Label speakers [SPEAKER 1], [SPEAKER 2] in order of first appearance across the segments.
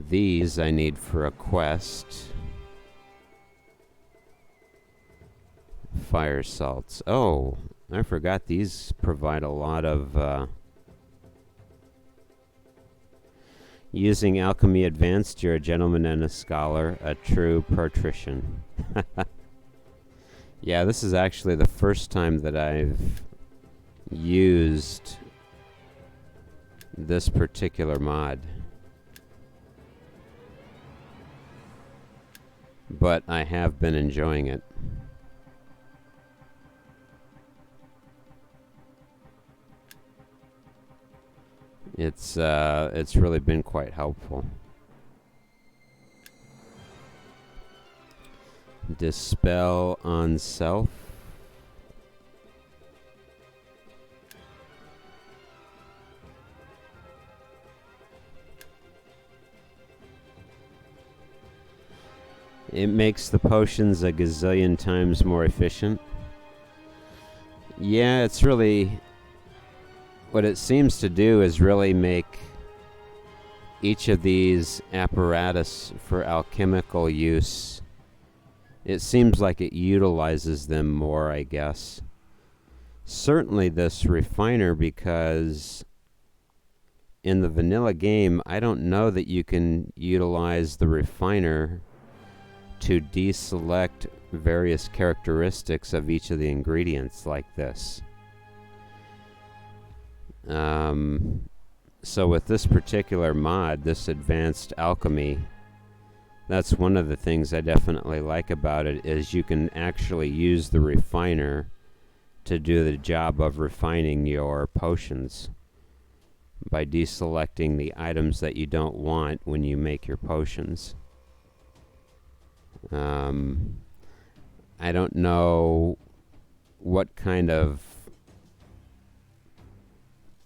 [SPEAKER 1] These I need for a quest. Fire salts. Oh, I forgot these provide a lot of... Using Alchemy Advanced, you're a gentleman and a scholar, a true patrician. Yeah, this is actually the first time that I've used this particular mod. But I have been enjoying it. It's really been quite helpful. Dispel on self. It makes the potions a gazillion times more efficient. Yeah, it's really... What it seems to do is really make each of these apparatus for alchemical use. It seems like it utilizes them more, I guess. Certainly this refiner, because in the vanilla game, I don't know that you can utilize the refiner to deselect various characteristics of each of the ingredients like this. So with this particular mod, this advanced alchemy, that's one of the things I definitely like about it, is you can actually use the refiner to do the job of refining your potions by deselecting the items that you don't want when you make your potions. I don't know what kind of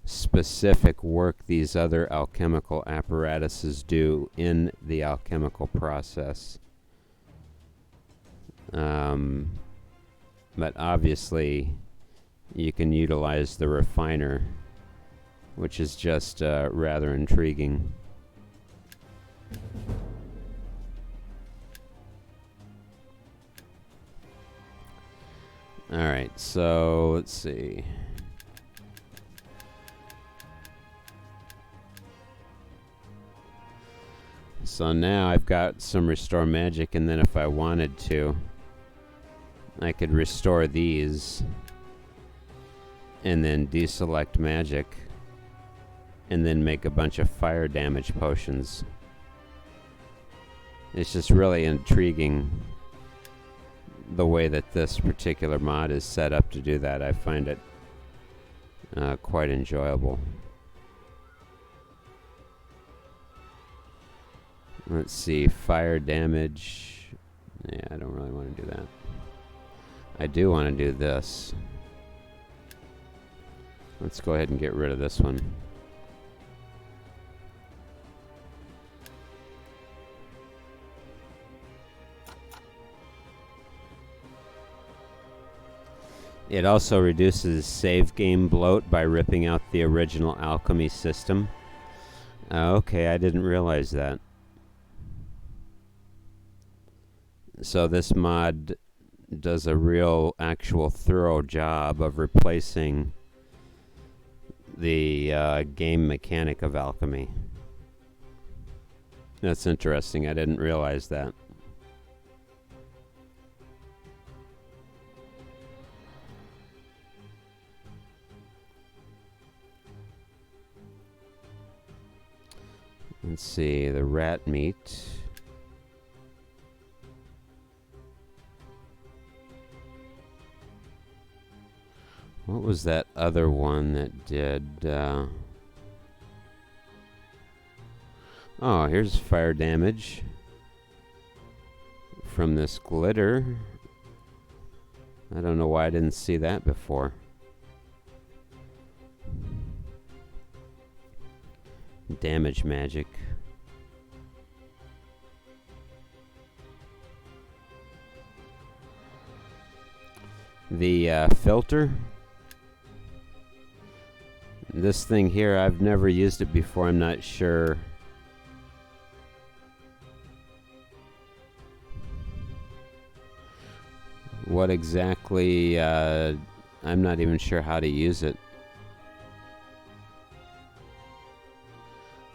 [SPEAKER 1] specific work these other alchemical apparatuses do in the alchemical process. But obviously you can utilize the refiner, which is just rather intriguing. Alright, so let's see. So now I've got some restore magic, and then if I wanted to, I could restore these and then deselect magic and then make a bunch of fire damage potions. It's just really intriguing the way that this particular mod is set up to do that. I find it quite enjoyable. Let's see, fire damage. Yeah, I don't really want to do that. I do want to do this. Let's go ahead and get rid of this one. It also reduces save game bloat by ripping out the original alchemy system. Okay, I didn't realize that. So this mod does a real, actual, thorough job of replacing the game mechanic of alchemy. That's interesting. I didn't realize that. Let's see, the rat meat. What was that other one that did... Oh, here's fire damage from this glitter. I don't know why I didn't see that before. Damage magic. The filter. This thing here, I've never used it before. I'm not sure what exactly, I'm not even sure how to use it.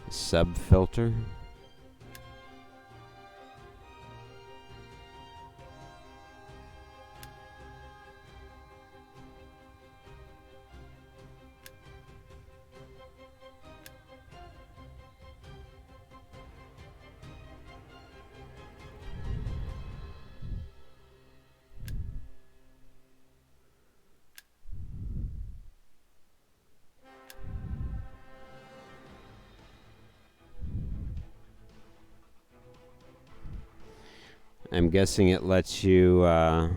[SPEAKER 1] Sub-filter? I'm guessing it lets you, well,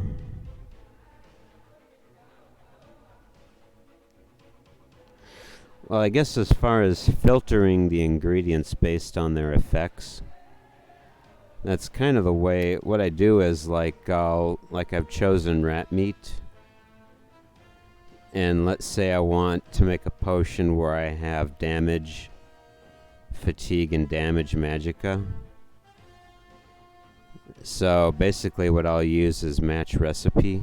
[SPEAKER 1] I guess as far as filtering the ingredients based on their effects, that's kind of the way. What I do is like I've chosen rat meat, and let's say I want to make a potion where I have damage, fatigue, and damage magicka. So basically what I'll use is match recipe,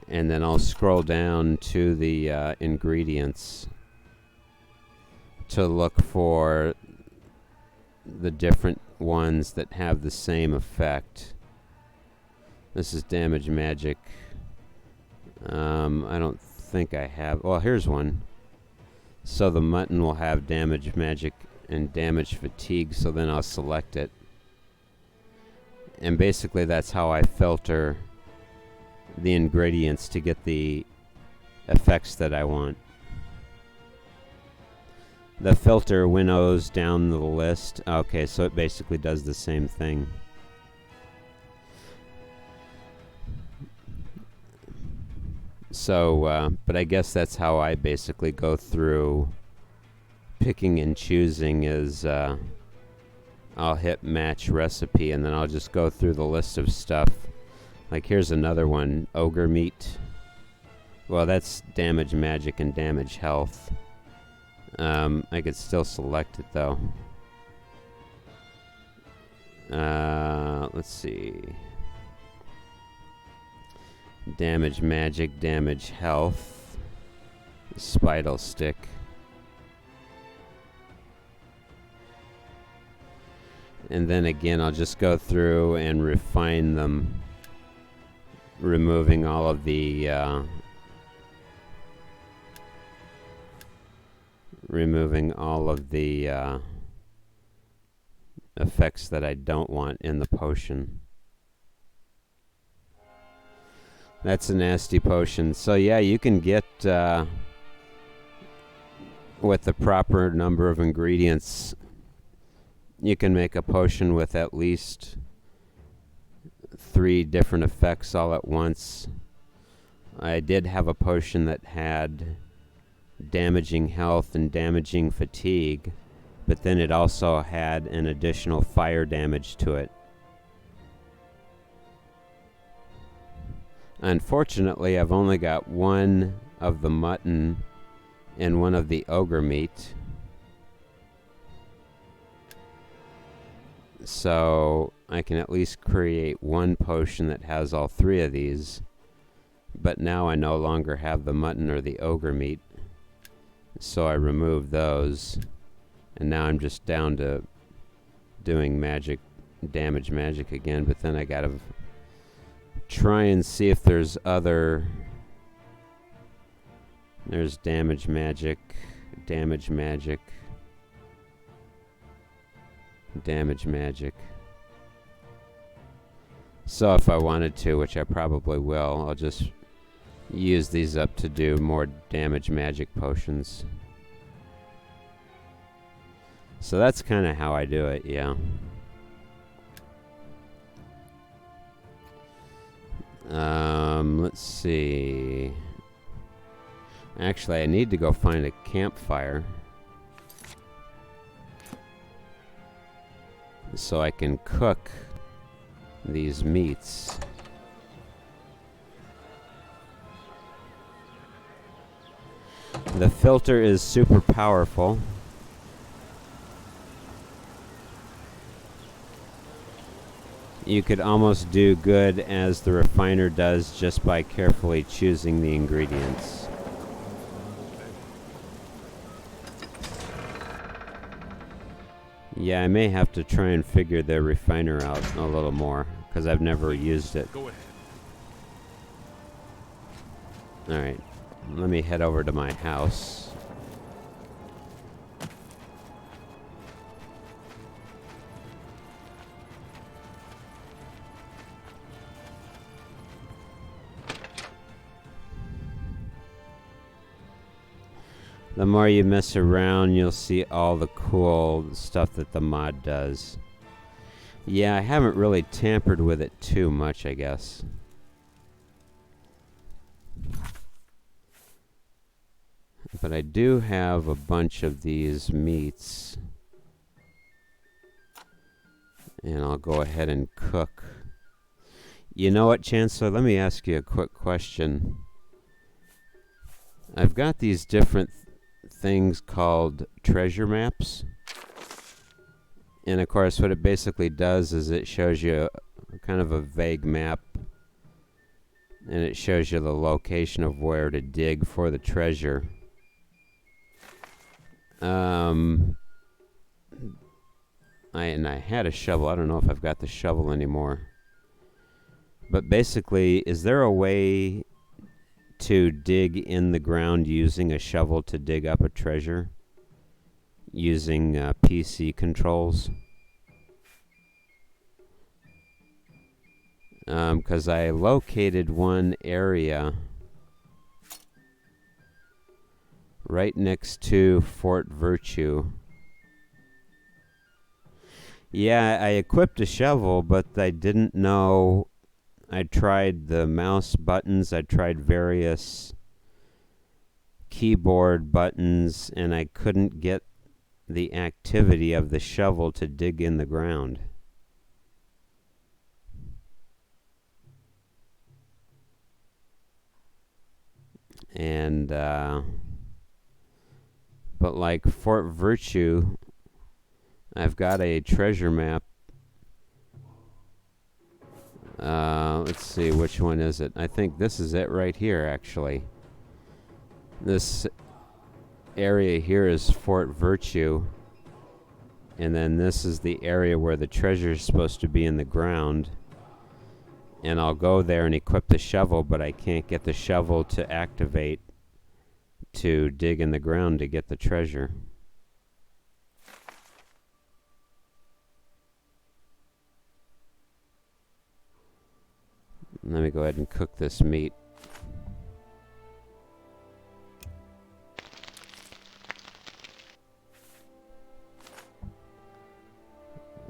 [SPEAKER 1] and then I'll scroll down to the ingredients to look for the different ones that have the same effect. This is damage magic. I don't think I have. Well, here's one. So the mutton will have damage magic and damage fatigue, so then I'll select it. And basically that's how I filter the ingredients to get the effects that I want. The filter winnows down the list. Okay, so it basically does the same thing. So, but I guess that's how I basically go through picking and choosing is I'll hit match recipe, and then I'll just go through the list of stuff. Like here's another one, ogre meat. Well, that's damage magic and damage health. I could still select it though. Let's see. Damage magic, damage health. Spidal stick. And then again, I'll just go through and refine them, removing all of the effects that I don't want in the potion. That's a nasty potion. So yeah, you can get, with the proper number of ingredients, you can make a potion with at least 3 different effects all at once. I did have a potion that had damaging health and damaging fatigue, but then it also had an additional fire damage to it. Unfortunately, I've only got one of the mutton and one of the ogre meat. So I can at least create one potion that has all 3 of these. But now I no longer have the mutton or the ogre meat. So I removed those. And now I'm just down to doing magic, damage magic again. But then I gotta try and see if there's other. There's damage magic, damage magic, damage magic. So if I wanted to, which I probably will, I'll just use these up to do more damage magic potions. So that's kind of how I do it, yeah. Let's see. Actually, I need to go find a campfire so I can cook these meats. The filter is super powerful. You could almost do good as the refiner does just by carefully choosing the ingredients. Yeah, I may have to try and figure the refiner out a little more, because I've never used it.
[SPEAKER 2] Go ahead.
[SPEAKER 1] Alright, let me head over to my house. The more you mess around, you'll see all the cool stuff that the mod does. Yeah, I haven't really tampered with it too much, I guess. But I do have a bunch of these meats. And I'll go ahead and cook. You know what, Chancellor? Let me ask you a quick question. I've got these different things called treasure maps. And of course, what it basically does is it shows you kind of a vague map. And it shows you the location of where to dig for the treasure. I had a shovel. I don't know if I've got the shovel anymore. But basically, is there a way to dig in the ground using a shovel to dig up a treasure? Using PC controls? Because I located one area right next to Fort Virtue. Yeah, I equipped a shovel, but I didn't know. I tried the mouse buttons, I tried various keyboard buttons, and I couldn't get the activity of the shovel to dig in the ground. And, but like Fort Virtue, I've got a treasure map. Let's see, which one is it? I think this is it right here, actually. This area here is Fort Virtue. And then this is the area where the treasure is supposed to be in the ground. And I'll go there and equip the shovel, but I can't get the shovel to activate to dig in the ground to get the treasure. Let me go ahead and cook this meat.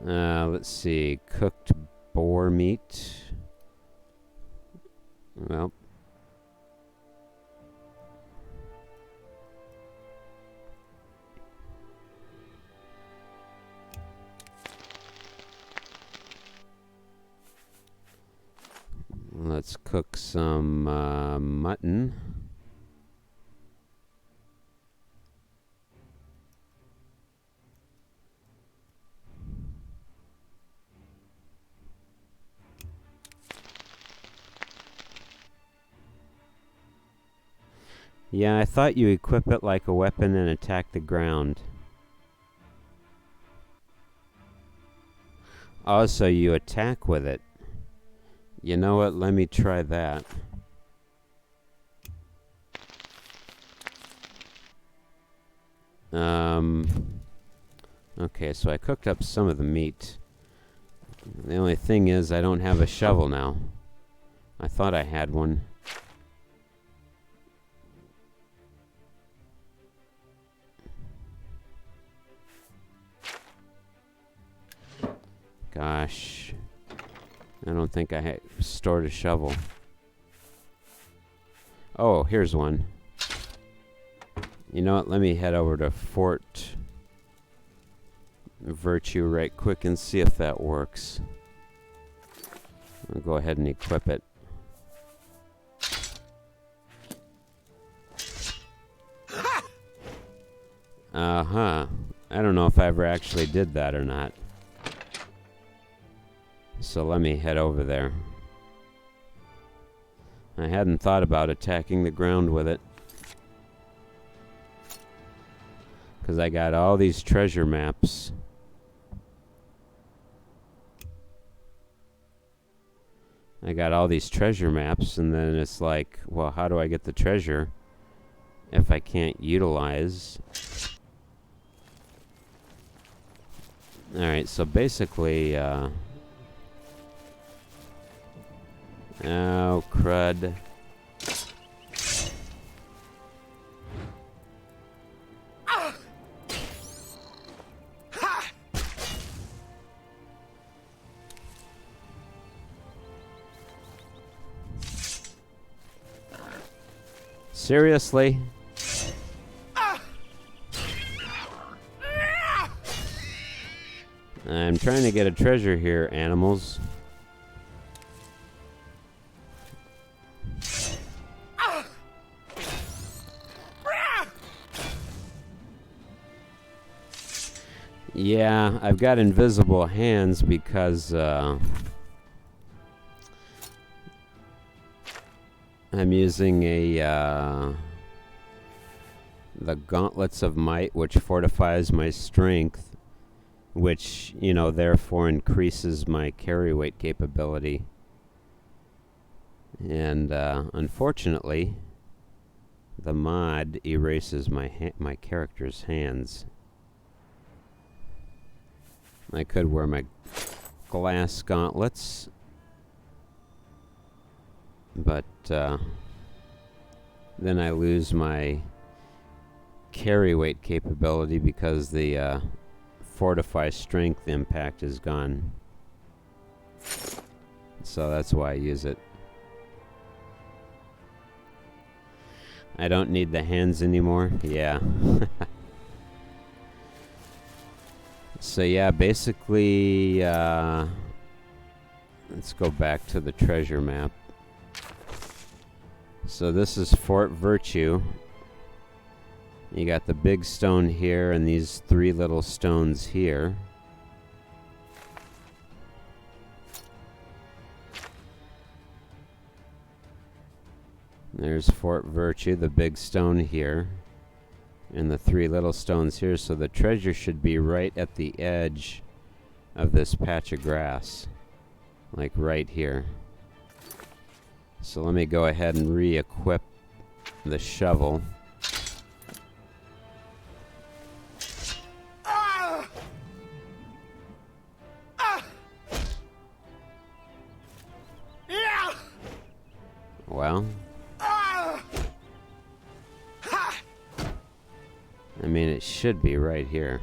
[SPEAKER 1] Let's see. Cooked boar meat. Well. Let's cook some mutton. Yeah, I thought you equip it like a weapon and attack the ground. Also, you attack with it. You know what? Let me try that. Okay, so I cooked up some of the meat. The only thing is I don't have a shovel now. I thought I had one. Gosh. I don't think I stored a shovel. Oh, here's one. You know what? Let me head over to Fort Virtue right quick and see if that works. I'll go ahead and equip it. I don't know if I ever actually did that or not. So let me head over there. I hadn't thought about attacking the ground with it, because I got all these treasure maps. And then it's like, well, how do I get the treasure if I can't utilize? Alright, so basically, oh, crud. Seriously? I'm trying to get a treasure here, animals. Yeah, I've got invisible hands because I'm using the Gauntlets of Might, which fortifies my strength, which, you know, therefore increases my carry weight capability. And unfortunately, the mod erases my character's hands. I could wear my glass gauntlets, but then I lose my carry weight capability because the fortify strength impact is gone. So that's why I use it. I don't need the hands anymore. Yeah. So yeah, basically, let's go back to the treasure map. So this is Fort Virtue. You got the big stone here and these 3 little stones here. There's Fort Virtue, the big stone here, and the 3 little stones here. So the treasure should be right at the edge of this patch of grass, like right here. So let me go ahead and re-equip the shovel. Well, I mean, it should be right here.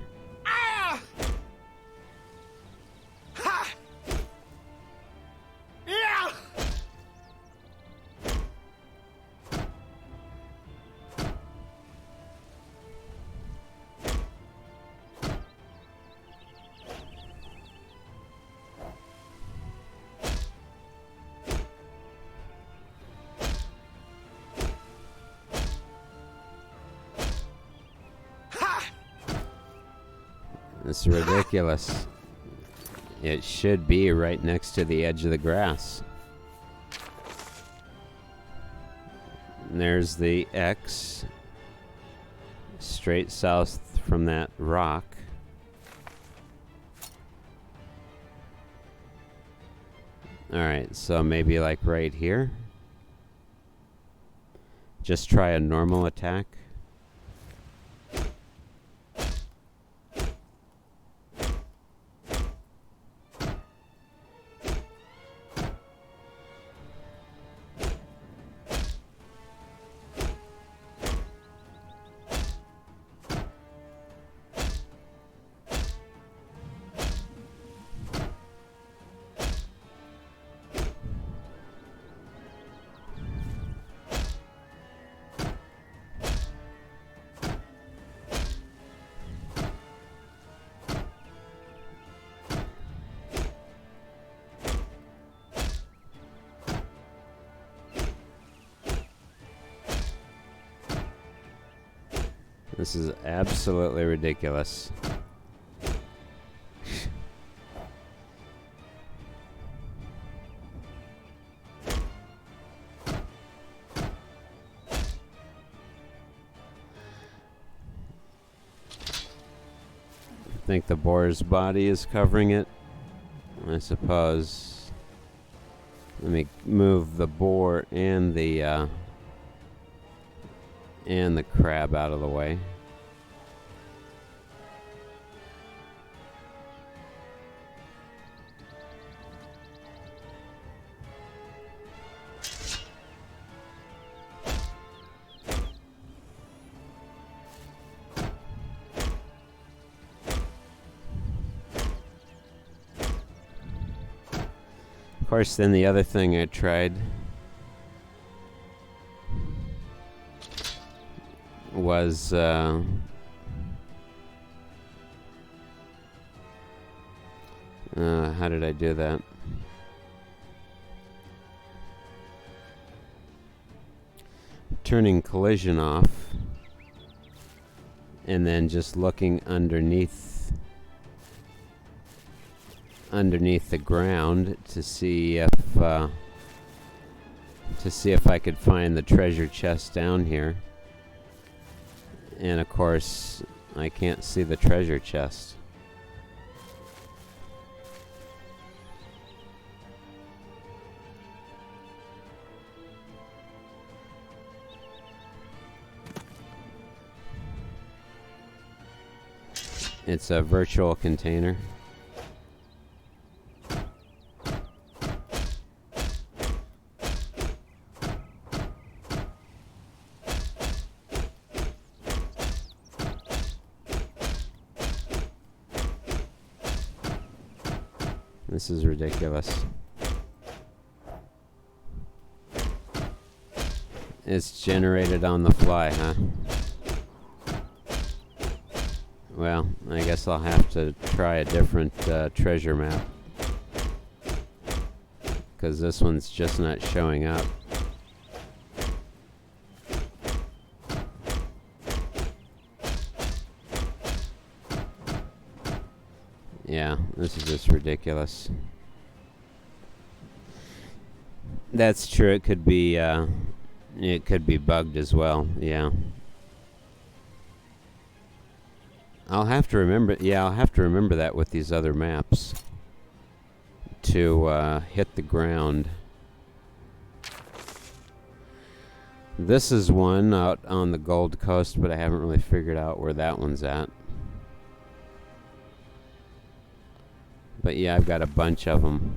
[SPEAKER 1] It's ridiculous. It should be right next to the edge of the grass. And there's the X, straight south from that rock. Alright, so maybe like right here. Just try a normal attack. This is absolutely ridiculous. think the boar's body is covering it? I suppose. Let me move the boar and the crab out of the way. Of course, then the other thing I tried was how did I do that? Turning collision off and then just looking underneath the ground to see if I could find the treasure chest down here. And of course, I can't see the treasure chest. It's a virtual container. This is ridiculous. It's generated on the fly, huh? Well, I guess I'll have to try a different treasure map, because this one's just not showing up. Yeah, this is just ridiculous. That's true. It could be bugged as well. Yeah. I'll have to remember. Yeah, I'll have to remember that with these other maps to hit the ground. This is one out on the Gold Coast, but I haven't really figured out where that one's at. But yeah, I've got a bunch of them.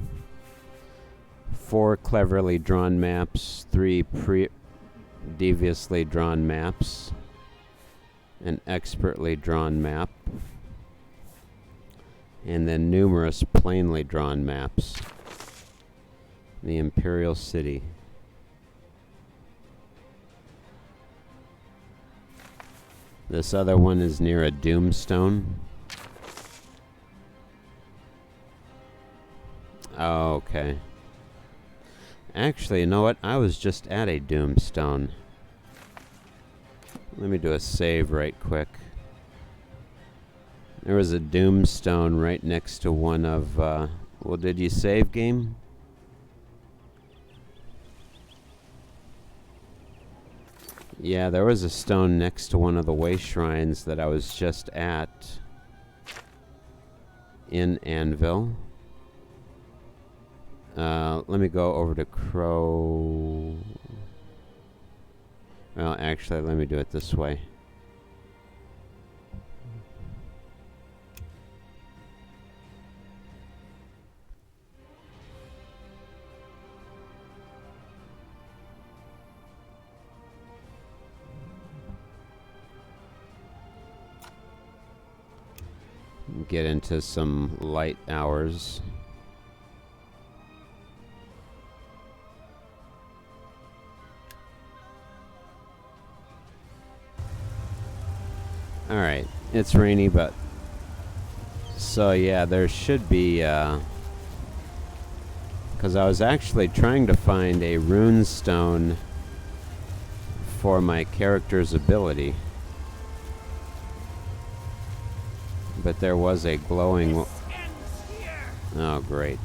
[SPEAKER 1] 4 cleverly drawn maps, 3 deviously drawn maps, an expertly drawn map, and then numerous plainly drawn maps. The Imperial City. This other one is near a doomstone. Oh, okay. Actually, you know what? I was just at a doomstone. Let me do a save right quick. There was a doomstone right next to one of, well, did you save, game? Yeah, there was a stone next to one of the way shrines that I was just at in Anvil. Let me go over to Crow. Well, actually, let me do it this way. Get into some light hours. Alright, it's rainy, but so yeah, there should be because I was actually trying to find a rune stone for my character's ability, but there was a glowing oh great.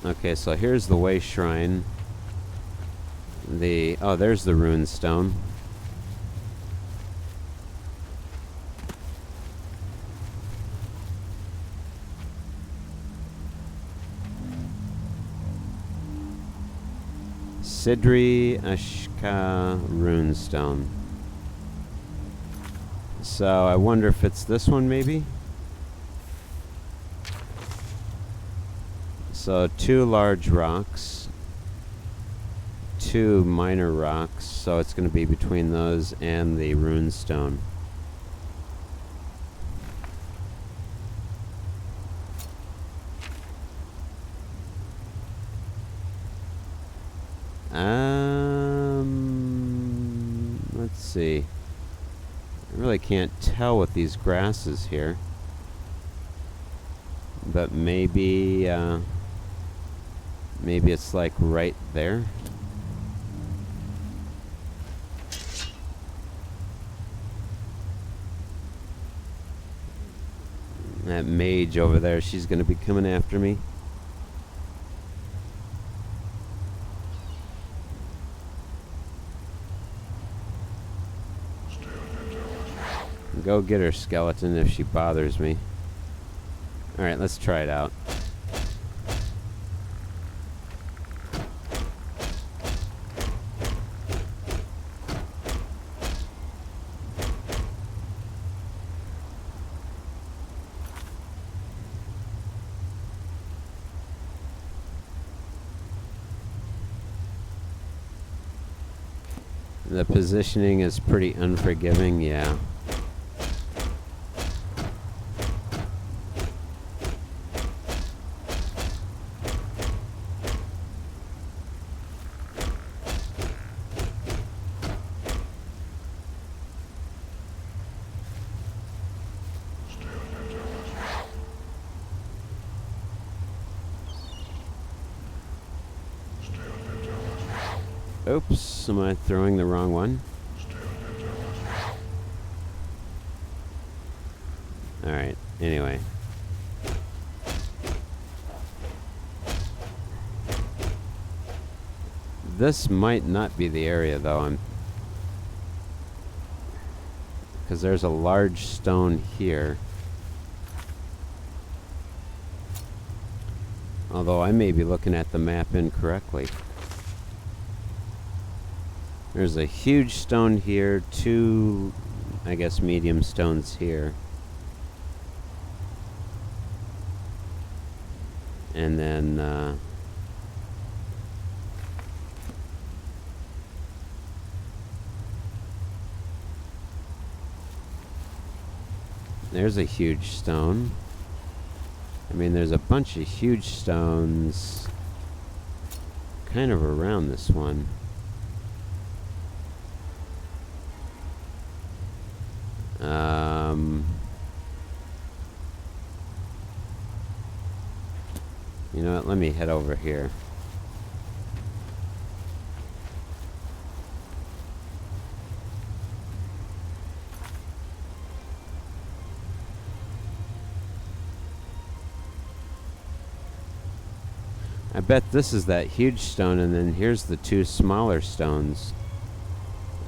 [SPEAKER 1] Okay, so here's the way shrine. Oh, there's the rune stone. Sidri Ashka Runestone. So I wonder if it's this one maybe? So 2 large rocks, 2 minor rocks, so it's going to be between those and the runestone. Let's see. I really can't tell with these grasses here, but maybe maybe it's like right there. That mage over there, she's gonna be coming after me. Go get her, skeleton, if she bothers me. Alright, let's try it out. The positioning is pretty unforgiving, yeah. Oops, am I throwing the wrong one? Alright, anyway. This might not be the area though, because there's a large stone here. Although I may be looking at the map incorrectly. There's a huge stone here, 2, I guess, medium stones here. And then, there's a huge stone. I mean, there's a bunch of huge stones kind of around this one. You know what, let me head over here. I bet this is that huge stone, and then here's the 2 smaller stones.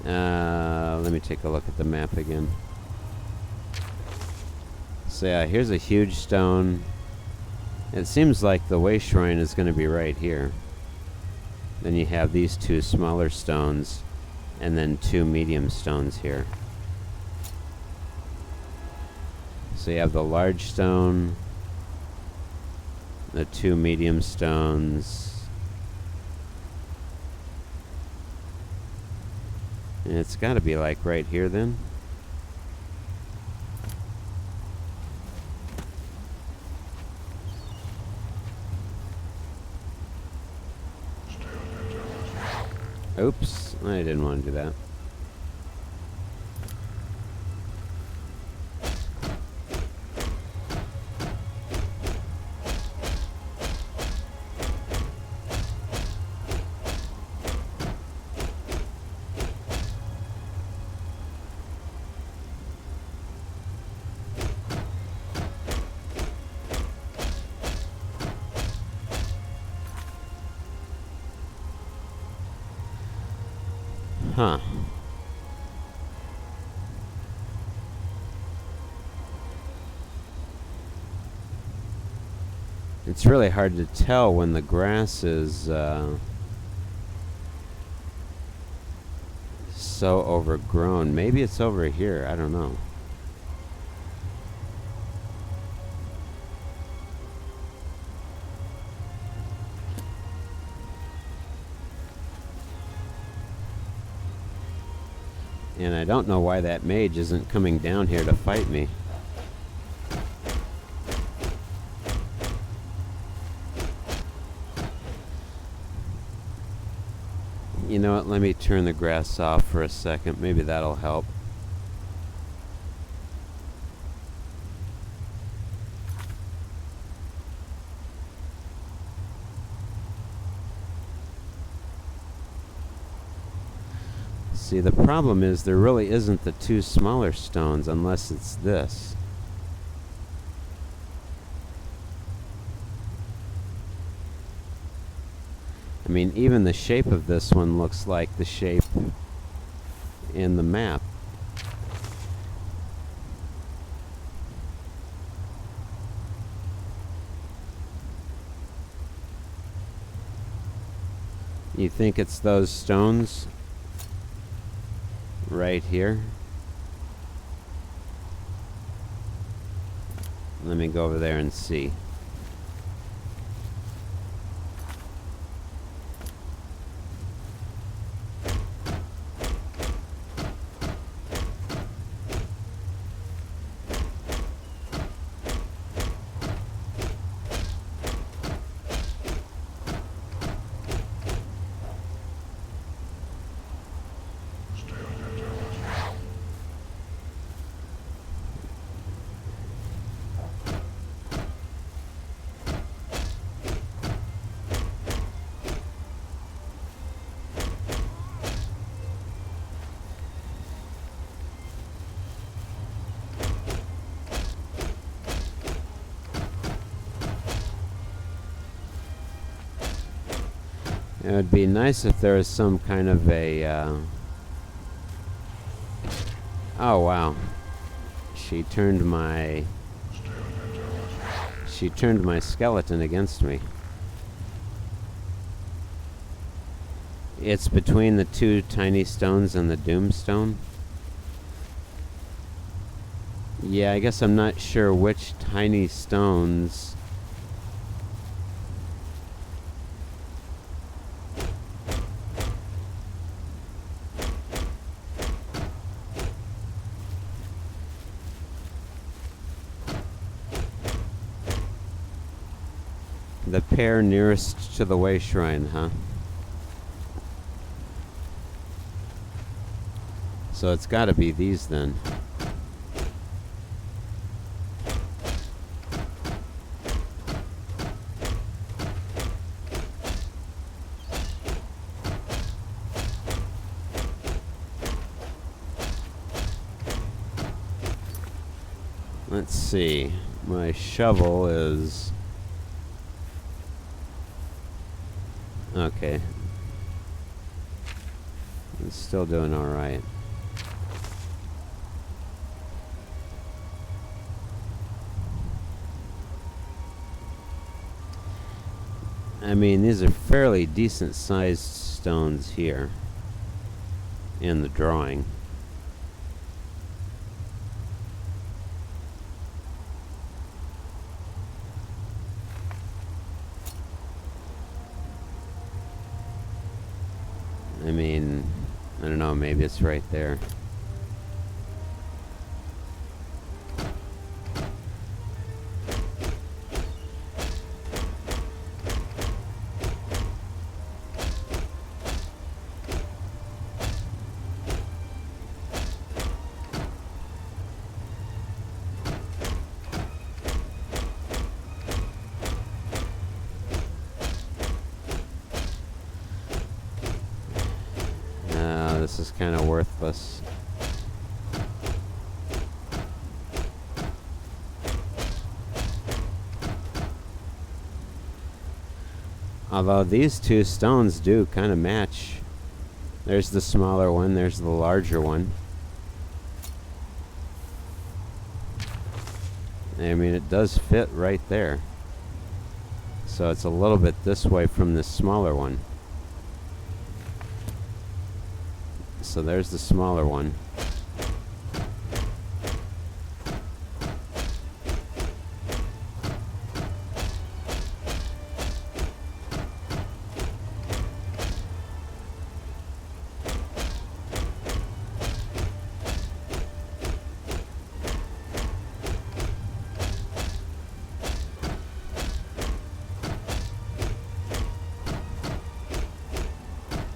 [SPEAKER 1] Let me take a look at the map again. So yeah, here's a huge stone. It seems like the way shrine is going to be right here. Then you have these 2 smaller stones, and then 2 medium stones here. So you have the large stone, the 2 medium stones, and it's got to be like right here then. Oops, I didn't want to do that. Huh. It's really hard to tell when the grass is so overgrown. Maybe it's over here. I don't know. And I don't know why that mage isn't coming down here to fight me. You know what, let me turn the grass off for a second. Maybe that'll help. See, the problem is there really isn't the two smaller stones unless it's this. I mean, even the shape of this one looks like the shape in the map. You think it's those stones right here? Let me go over there and see. It would be nice if there was some kind of a, oh wow. She turned my skeleton against me. It's between the two tiny stones and the doomstone. Yeah, I guess I'm not sure which tiny stones. The pair nearest to the way shrine, huh? So it's got to be these then. Let's see. My shovel is... okay. It's still doing alright. I mean, these are fairly decent sized stones here in the drawing. I mean, I don't know, maybe it's right there. This is kind of worthless. Although these two stones do kind of match. There's the smaller one, there's the larger one. I mean, it does fit right there. So it's a little bit this way from this smaller one. so there's the smaller one.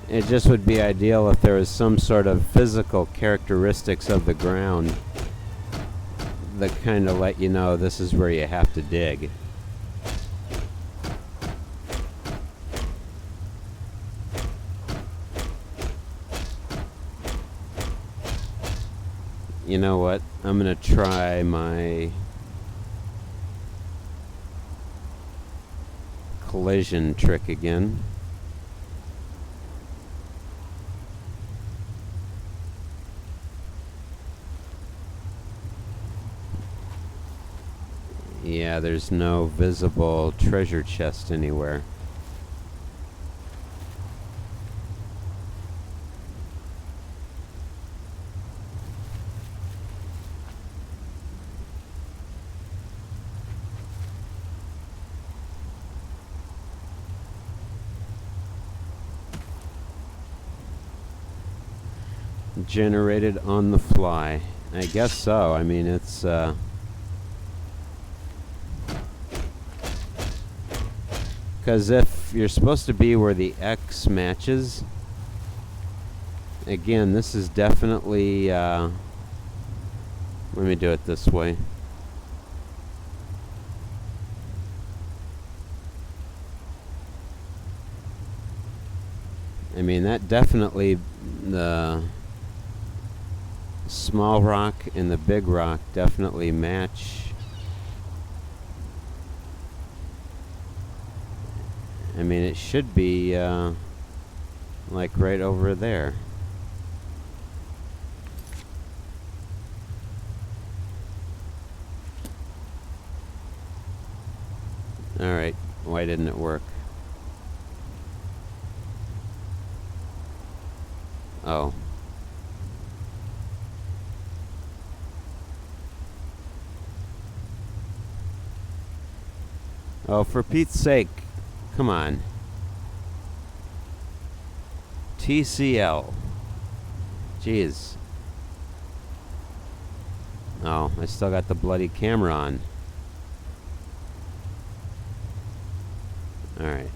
[SPEAKER 1] It just would be ideal if there was some sort of physical characteristics of the ground that kind of let you know this is where you have to dig. You know what? I'm gonna try my collision trick again. Yeah, there's no visible treasure chest anywhere. Generated on the fly. I guess so. I mean, it's because if you're supposed to be where the X matches, again, this is definitely, let me do it this way. I mean, that definitely, the small rock and the big rock definitely match. I mean, it should be like right over there. Alright, why didn't it work? Oh. Oh, for Pete's sake. Come on. TCL. Jeez. Oh, I still got the bloody camera on. Alright.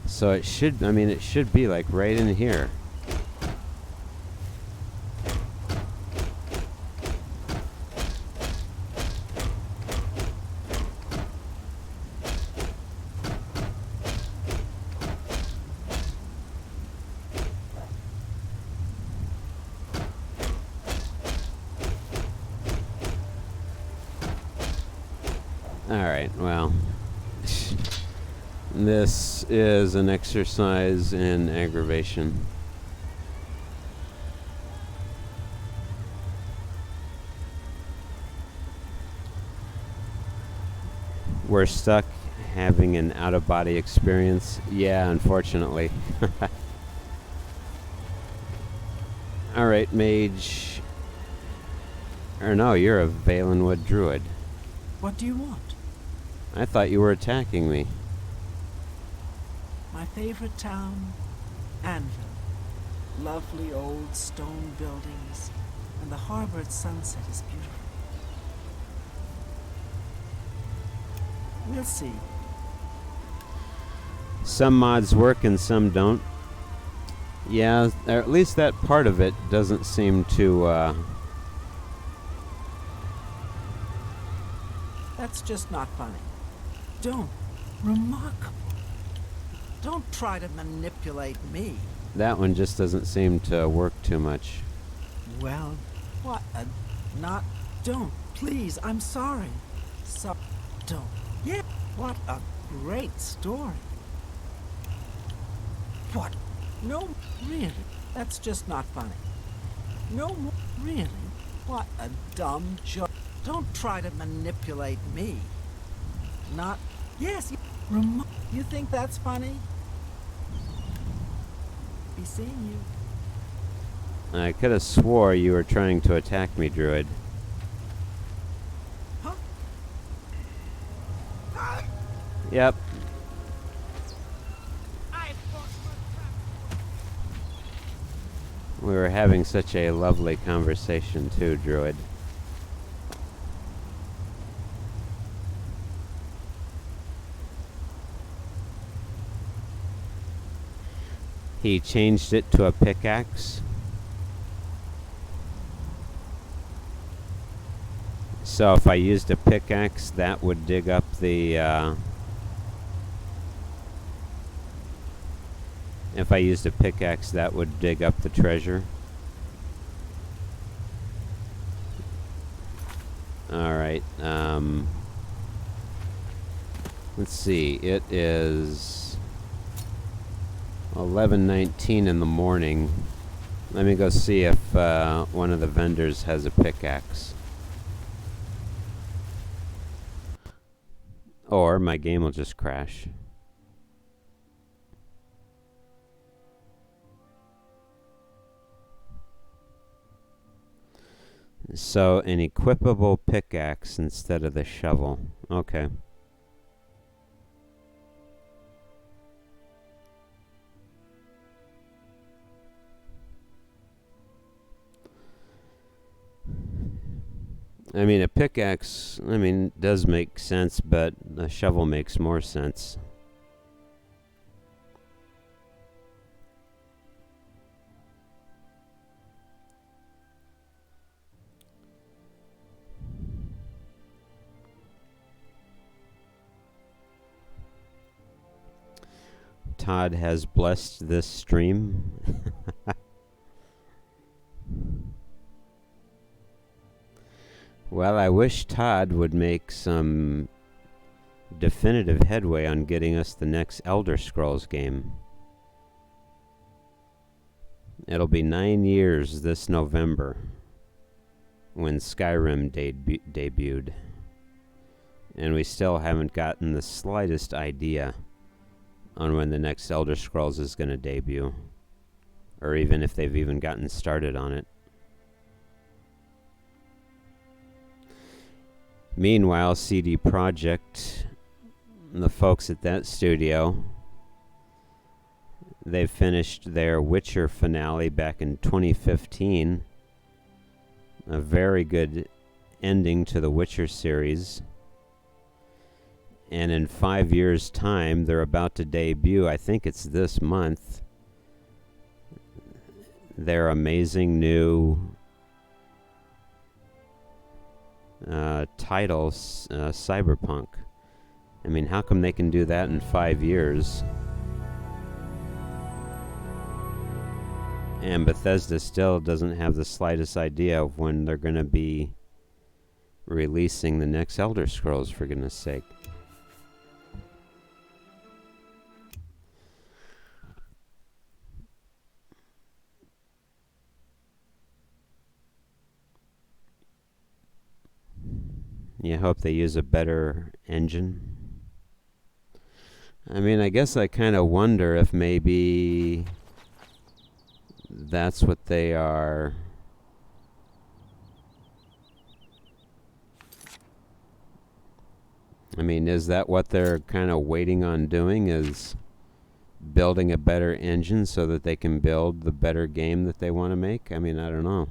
[SPEAKER 1] So it should, I mean, it should be like right in here. Alright, well, this is an exercise in aggravation. We're stuck having an out-of-body experience. Yeah, unfortunately. Alright, mage. Or no, you're a Valenwood druid.
[SPEAKER 2] What do you want?
[SPEAKER 1] I thought you were attacking me.
[SPEAKER 2] My favorite town, Anvil. Lovely old stone buildings, and the harbor at sunset is beautiful. We'll see.
[SPEAKER 1] Some mods work and some don't. Yeah, or at least that part of it doesn't seem to,
[SPEAKER 2] That's just not funny. Don't. Remarkable. Don't try to manipulate me.
[SPEAKER 1] that one just doesn't seem to work too much.
[SPEAKER 2] Well, what a... Not... Don't. Please, I'm sorry. So... Don't. Yeah, what a great story. What? No, really. That's just not funny. No more... Really? What a dumb joke. Don't try to manipulate me. Not... Yes, you think that's funny? Be seeing you.
[SPEAKER 1] I could have swore you were trying to attack me, Druid.
[SPEAKER 2] Huh?
[SPEAKER 1] Yep. We were having such a lovely conversation too, Druid. He changed it to a pickaxe. So if I used a pickaxe, that would dig up the, if I used a pickaxe, that would dig up the treasure. Alright, let's see, it is 11:19 in the morning. Let me go see if one of the vendors has a pickaxe. Or my game will just crash. So, an equipable pickaxe instead of the shovel. Okay. I mean, a pickaxe, does make sense, but a shovel makes more sense. Todd has blessed this stream. Well, I wish Todd would make some definitive headway on getting us the next Elder Scrolls game. It'll be 9 years this November when Skyrim debuted. And we still haven't gotten the slightest idea on when the next Elder Scrolls is going to debut. Or even if they've even gotten started on it. Meanwhile, CD Projekt, the folks at that studio, they finished their Witcher finale back in 2015. A very good ending to the Witcher series. And in 5 years' time, they're about to debut, I think it's this month, their amazing new title, Cyberpunk. I mean, how come they can do that in 5 years? And Bethesda still doesn't have the slightest idea of when they're going to be releasing the next Elder Scrolls, for goodness sake. You hope they use a better engine. I mean, I guess I kind of wonder if maybe that's what they are. I mean, is that what they're kind of waiting on doing, is building a better engine so that they can build the better game that they want to make? I mean, I don't know.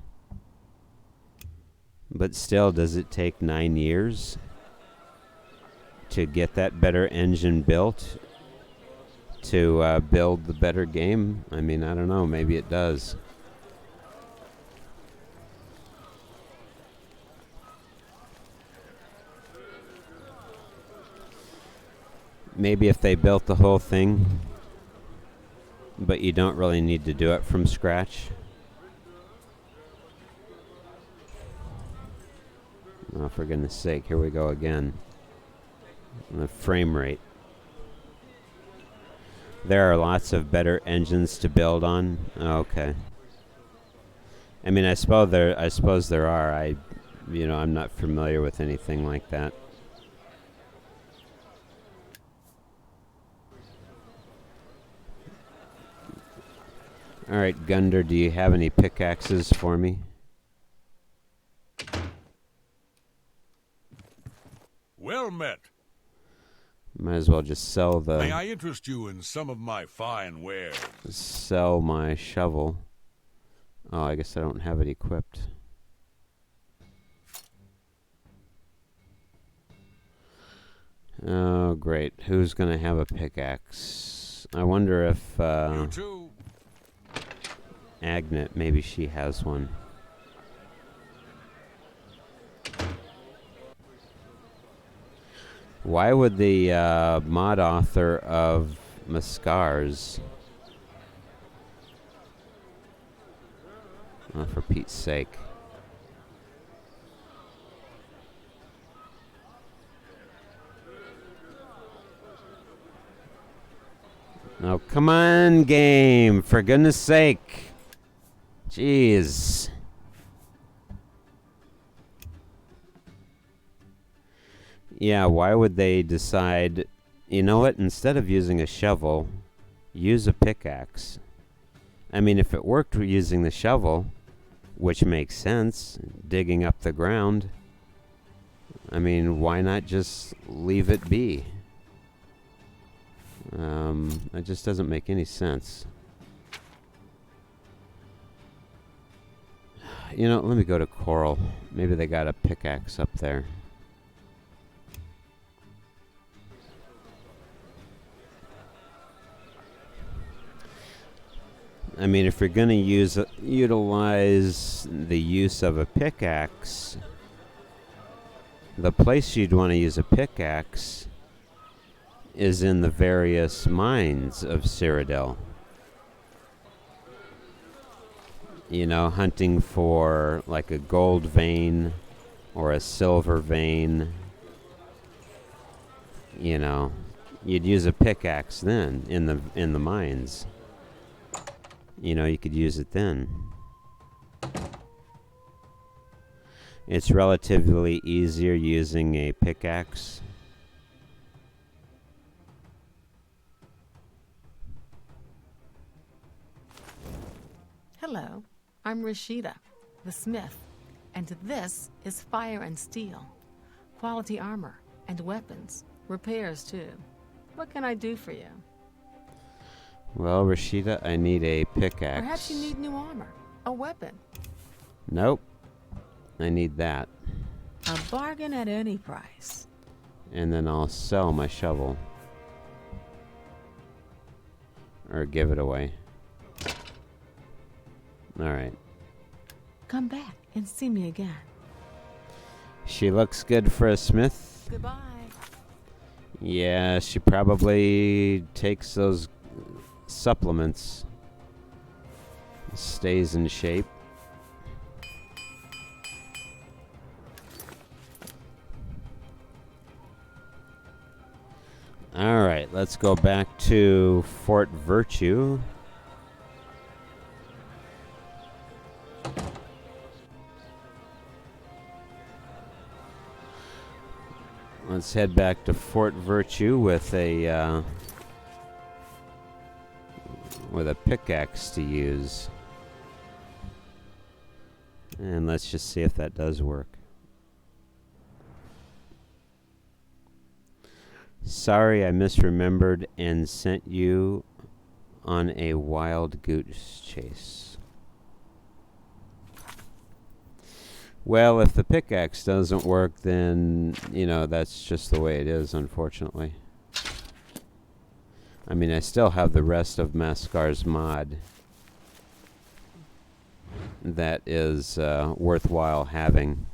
[SPEAKER 1] But still, does it take 9 years to get that better engine built to build the better game? I mean, I don't know. Maybe it does. Maybe if they built the whole thing, but you don't really need to do it from scratch. Oh, for goodness sake, here we go again. The frame rate. There are lots of better engines to build on. Oh, okay. I mean, I suppose there are. I'm not familiar with anything like that. Alright, Gunder, do you have any pickaxes for me?
[SPEAKER 3] Well met.
[SPEAKER 1] Might as well just sell
[SPEAKER 3] May I interest you in some of my fine wares?
[SPEAKER 1] Sell my shovel. Oh, I guess I don't have it equipped. Oh, great. Who's gonna have a pickaxe? I wonder if,
[SPEAKER 3] You too.
[SPEAKER 1] Agnet, maybe she has one. Why would the mod author of Mascars, oh, for Pete's sake. Oh, come on, game, for goodness sake. Jeez. Yeah, why would they decide, you know what, instead of using a shovel, use a pickaxe? I mean, if it worked using the shovel, which makes sense, digging up the ground, I mean, why not just leave it be? It just doesn't make any sense. You know, let me go to Coral. Maybe they got a pickaxe up there. I mean, if you're going to utilize the use of a pickaxe, the place you'd want to use a pickaxe is in the various mines of Cyrodiil. You know, hunting for like a gold vein or a silver vein. You know, you'd use a pickaxe then in the mines. You know, you could use it then. It's relatively easier using a pickaxe.
[SPEAKER 4] Hello, I'm Rashida, the smith, and this is Fire and Steel. Quality armor and weapons, repairs too. What can I do for you?
[SPEAKER 1] Well, Rashida, I need a pickaxe.
[SPEAKER 4] Perhaps you need new armor, a weapon.
[SPEAKER 1] Nope. I need that.
[SPEAKER 4] A bargain at any price.
[SPEAKER 1] And then I'll sell my shovel. Or give it away. Alright.
[SPEAKER 4] Come back and see me again.
[SPEAKER 1] She looks good for a smith.
[SPEAKER 4] Goodbye.
[SPEAKER 1] Yeah, she probably takes those supplements. Stays in shape. Alright, let's go back to Fort Virtue. Let's head back to Fort Virtue with a pickaxe to use. And let's just see if that does work. Sorry, I misremembered and sent you on a wild goose chase. Well, if the pickaxe doesn't work, then, you know, that's just the way it is, unfortunately. I mean, I still have the rest of Mascar's mod that is worthwhile having.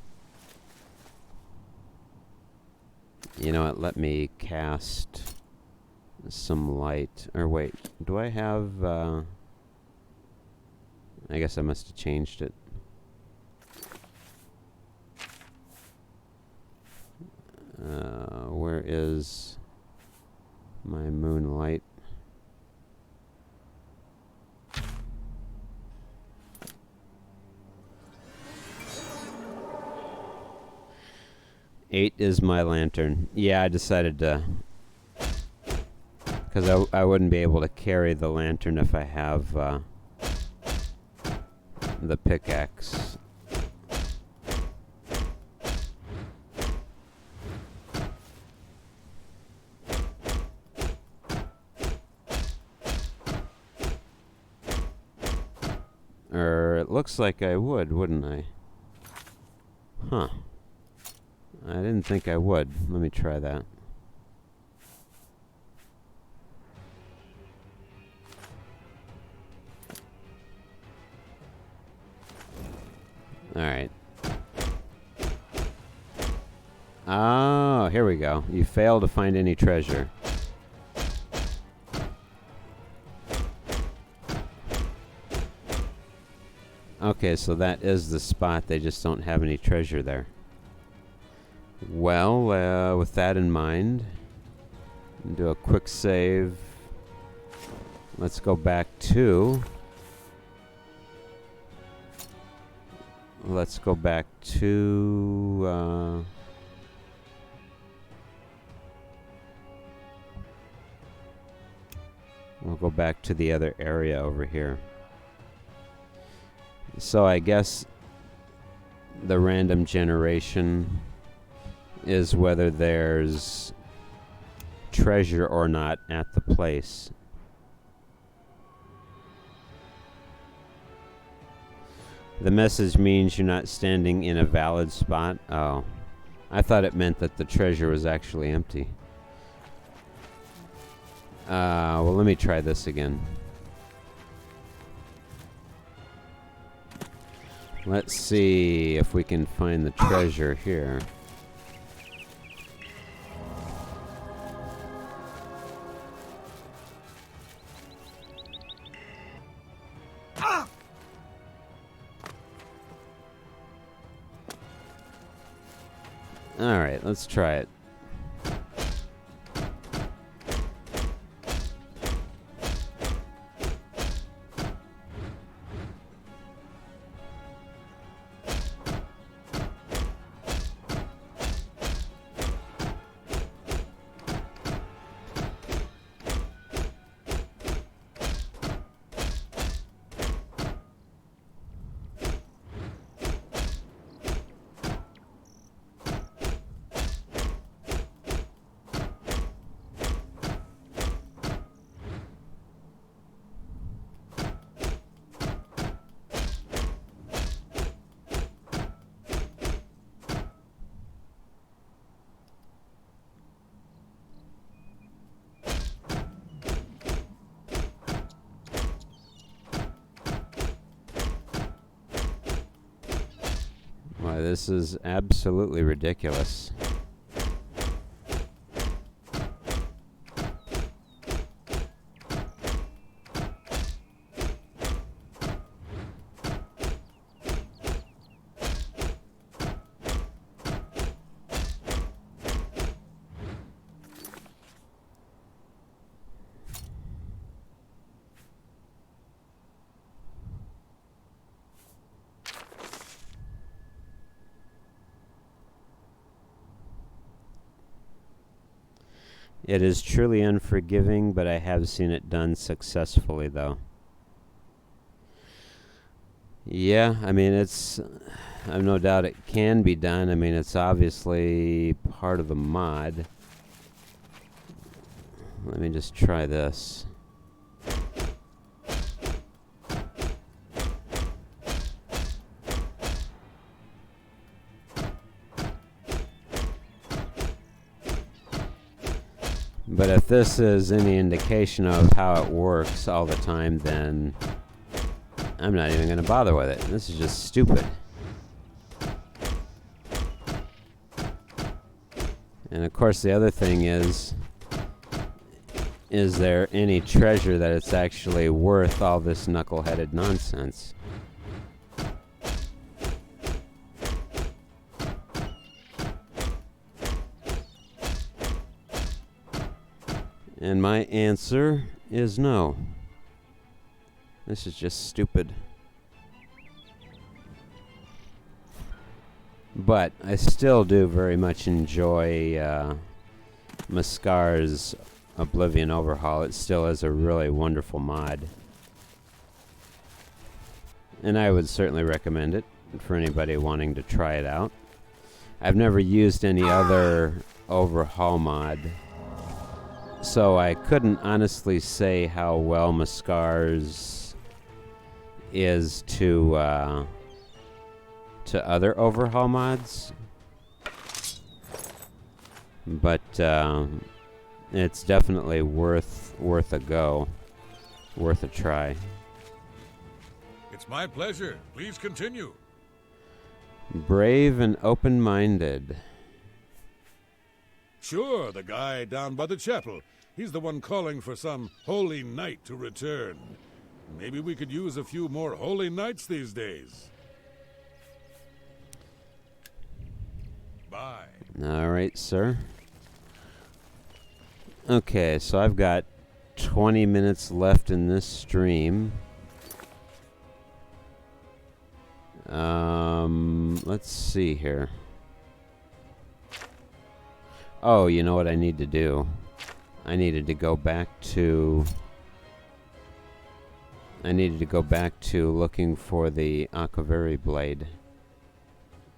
[SPEAKER 1] You know what, let me cast some light. Or wait, do I have... I guess I must have changed it. Where is my moonlight? Eight is my lantern. Yeah, I decided to... Because I wouldn't be able to carry the lantern if I have the pickaxe. Or it looks like I would, wouldn't I? Huh. I didn't think I would. Let me try that. Alright. Oh, here we go. You fail to find any treasure. Okay, so that is the spot. They just don't have any treasure there. Well, with that in mind, do a quick save. Let's go back to... Let's go back to... we'll go back to the other area over here. So I guess the random generation is whether there's treasure or not at the place. The message means you're not standing in a valid spot. Oh, I thought it meant that the treasure was actually empty. Well, let me try this again. Let's see if we can find the treasure here. Alright, let's try it. Why, this is absolutely ridiculous. It is truly unforgiving, but I have seen it done successfully, though. Yeah, I mean, I've no doubt it can be done. I mean, it's obviously part of the mod. Let me just try this. But if this is any indication of how it works all the time, then I'm not even going to bother with it. This is just stupid. And of course the other thing is there any treasure that it's actually worth all this knuckle-headed nonsense? And my answer is no. This is just stupid. But I still do very much enjoy Mascar's Oblivion overhaul. It still is a really wonderful mod. And I would certainly recommend it for anybody wanting to try it out. I've never used any other overhaul mod, so I couldn't honestly say how well Mascar's is to other overhaul mods, but it's definitely worth a go, worth a try.
[SPEAKER 3] It's my pleasure. Please continue.
[SPEAKER 1] Brave and open-minded.
[SPEAKER 3] Sure, the guy down by the chapel. He's the one calling for some holy knight to return. Maybe we could use a few more holy knights these days. Bye.
[SPEAKER 1] All right, sir. Okay, so I've got 20 minutes left in this stream. Let's see here. Oh, you know what I need to do? I needed to go back to looking for the Akaveri blade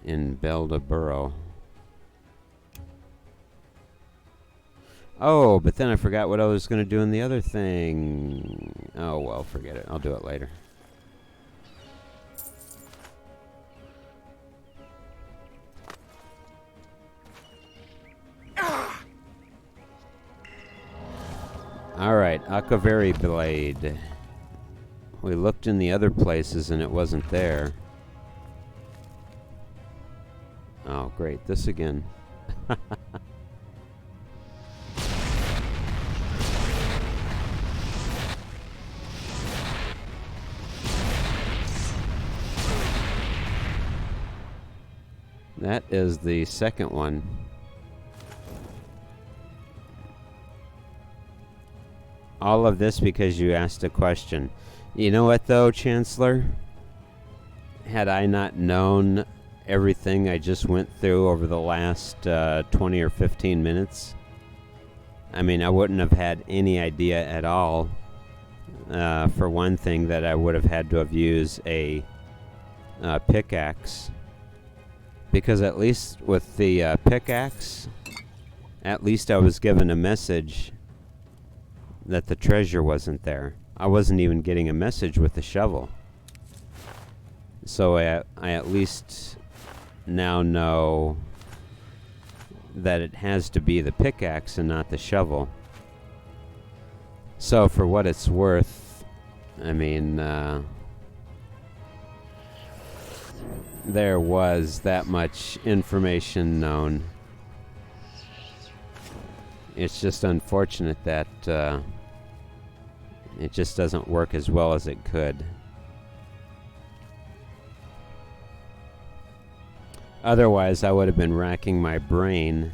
[SPEAKER 1] in Beldaburo. Oh, but then I forgot what I was going to do in the other thing. Oh, well, forget it. I'll do it later. Alright, Akaveri blade. We looked in the other places and it wasn't there. Oh, great. This again. That is the second one. All of this because you asked a question. You know what, though, Chancellor? Had I not known everything I just went through over the last 20 or 15 minutes, I mean, I wouldn't have had any idea at all. For one thing, that I would have had to have used a pickaxe. Because at least with the pickaxe, at least I was given a message that the treasure wasn't there. I wasn't even getting a message with the shovel. So I at least now know that it has to be the pickaxe and not the shovel. So for what it's worth, I mean, there was that much information known. It's just unfortunate that it just doesn't work as well as it could. Otherwise, I would have been racking my brain,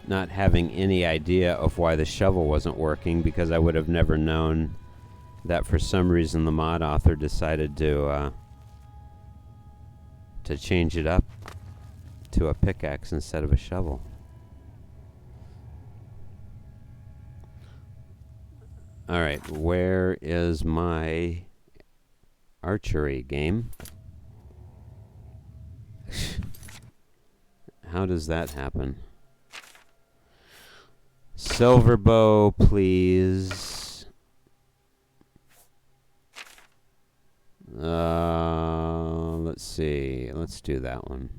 [SPEAKER 1] not having any idea of why the shovel wasn't working, because I would have never known that for some reason the mod author decided to change it up to a pickaxe instead of a shovel. Alright, where is my archery game? How does that happen? Silver bow, please. Let's see. Let's do that one.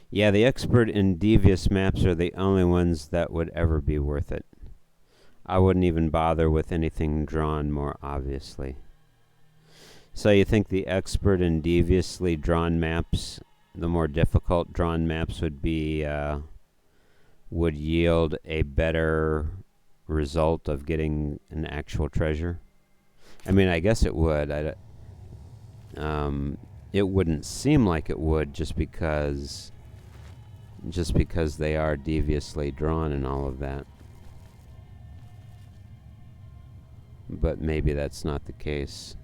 [SPEAKER 1] Yeah, the expert and devious maps are the only ones that would ever be worth it. I wouldn't even bother with anything drawn more obviously. So you think the expert and deviously drawn maps, the more difficult drawn maps would be, would yield a better result of getting an actual treasure? I mean, I guess it would. It wouldn't seem like it would just because they are deviously drawn and all of that. But maybe that's not the case.